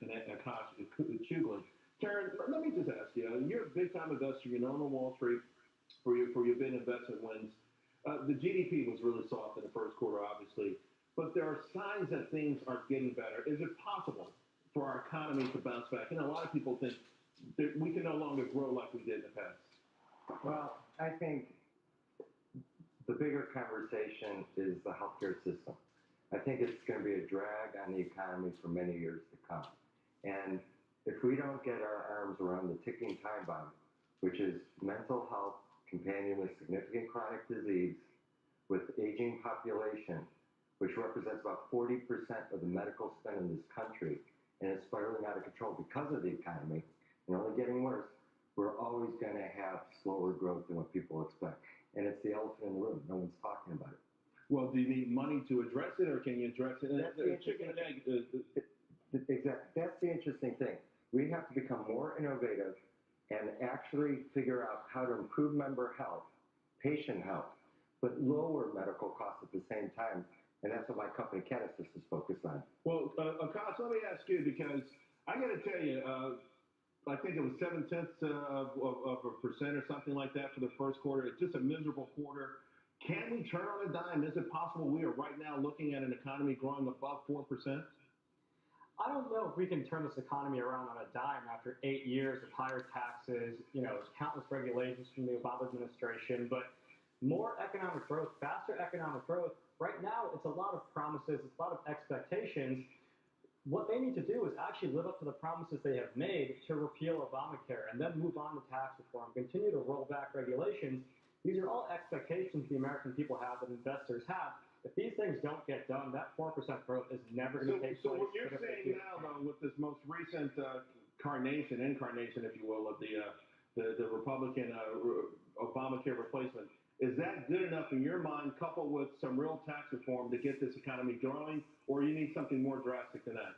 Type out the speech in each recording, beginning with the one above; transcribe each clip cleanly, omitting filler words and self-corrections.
and Akash. Terren, let me just ask you, you're a big-time investor. You're known on Wall Street for your big investment wins. The GDP was really soft in the first quarter, obviously, but there are signs that things are getting better. Is it possible for our economy to bounce back? A lot of people think that we can no longer grow like we did in the past. Well, I think the bigger conversation is the healthcare system. I think it's going to be a drag on the economy for many years to come. And if we don't get our arms around the ticking time bomb, which is mental health companion with significant chronic disease, with aging population, which represents about 40% of the medical spend in this country, and it's spiraling out of control because of the economy, and only getting worse, we're always going to have slower growth than what people expect. And it's the elephant in the room. No one's talking about it. Well, do you need money to address it, or can you address it? Chicken and egg. Exactly. That's the interesting thing. We have to become more innovative and actually figure out how to improve member health, patient health, but lower medical costs at the same time. And that's what my company, Catasys, is focused on. Well, Akash, let me ask you, because I got to tell you, I think it was 0.7% of a percent or something like that for the first quarter. It's just a miserable quarter. Can we turn on a dime? Is it possible we are right now looking at an economy growing above 4%? I don't know if we can turn this economy around on a dime after 8 years of higher taxes, countless regulations from the Obama administration, but more economic growth, faster economic growth. Right now, it's a lot of promises, it's a lot of expectations. What they need to do is actually live up to the promises they have made to repeal Obamacare and then move on to tax reform, continue to roll back regulations. These are all expectations the American people have, that investors have. If these things don't get done, that 4% growth is never going to take place. So what you're saying now, though, with this most recent incarnation, if you will, of the Republican Obamacare replacement, is that good enough in your mind, coupled with some real tax reform, to get this economy growing, or you need something more drastic than that?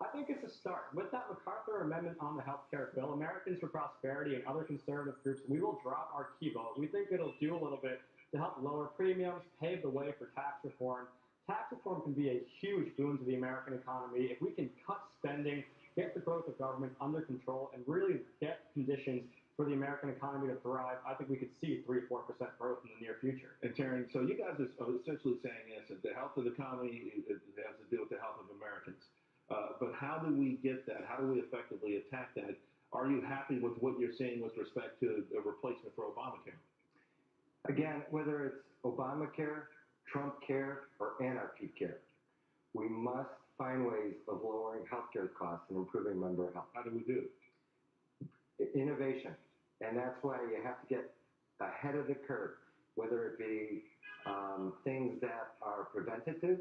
I think it's a start. With that MacArthur amendment on the health care bill, Americans for Prosperity and other conservative groups, we will drop our key vote. We think it'll do a little bit to help lower premiums, pave the way for tax reform. Tax reform can be a huge boon to the American economy. If we can cut spending, get the growth of government under control, and really get conditions for the American economy to thrive, I think we could see 3-4% growth in the near future. And Terren, so you guys are essentially saying is that the health of the economy has to do with the health of Americans. But how do we get that? How do we effectively attack that? Are you happy with what you're seeing with respect to a replacement for Obamacare? Again, whether it's Obamacare, Trump care, or anarchy care, we must find ways of lowering healthcare costs and improving member health. How do we do it? Innovation. And that's why you have to get ahead of the curve, whether it be things that are preventative,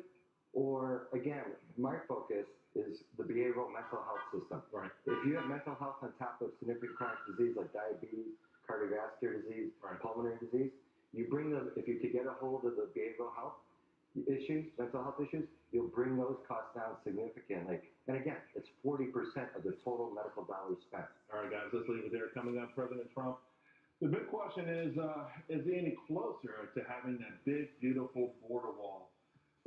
or, again, my focus is the behavioral mental health system. Right. If you have mental health on top of significant chronic disease like diabetes, cardiovascular disease, right, pulmonary disease, you bring them, if you could get a hold of the behavioral health issues, mental health issues, you'll bring those costs down significantly. And again, it's 40% of the total medical dollars spent. All right, guys, let's leave it there. Coming up, President Trump. The big question is he any closer to having that big, beautiful border wall